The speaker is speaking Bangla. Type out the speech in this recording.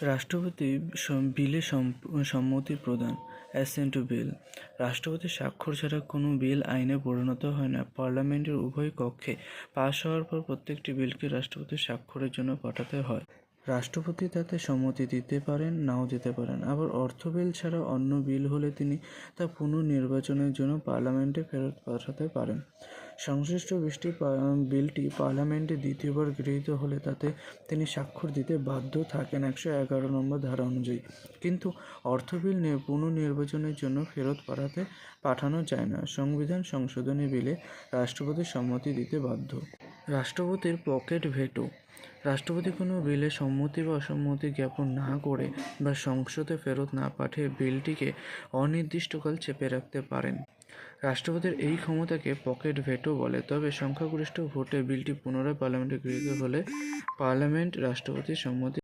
রাষ্ট্রপতি বিলে সম্মতি প্রদান, অ্যাসেন্ট টু বিল। রাষ্ট্রপতির স্বাক্ষর ছাড়া কোনো বিল আইনে পরিণত হয় না। পার্লামেন্টের উভয় কক্ষে পাশ হওয়ার পর প্রত্যেকটি বিলকে রাষ্ট্রপতির স্বাক্ষরের জন্য পাঠাতে হয়। রাষ্ট্রপতি তাতে সম্মতি দিতে পারেন, নাও দিতে পারেন। আবার অর্থ বিল ছাড়া অন্য বিল হলে তিনি তা পুনর্নির্বাচনের জন্য পার্লামেন্টে ফেরত পাঠাতে পারেন। সংশ্লিষ্ট বিলটি পার্লামেন্টে দ্বিতীয়বার গৃহীত হলে তাতে তিনি স্বাক্ষর দিতে বাধ্য থাকেন 111 নম্বর ধারা অনুযায়ী। কিন্তু অর্থ বিল পুনর্নির্বাচনের জন্য ফেরত পাঠানো যায় না। সংবিধান সংশোধনী বিলে রাষ্ট্রপতির সম্মতি দিতে বাধ্য। রাষ্ট্রপতির পকেট ভেটো। রাষ্ট্রপতি কোনো বিলে সম্মতি বা অসম্মতি জ্ঞাপন না করে বা সংসদে ফেরত না পাঠিয়ে বিলটিকে অনির্দিষ্টকাল চেপে রাখতে পারেন। রাষ্ট্রপতির এই ক্ষমতাকে পকেট ভেটো বলে। তবে সংখ্যাগরিষ্ঠ ভোটে বিলটি পুনরায় পার্লামেন্টে গৃহীত হলে পার্লামেন্ট রাষ্ট্রপতির সম্মতি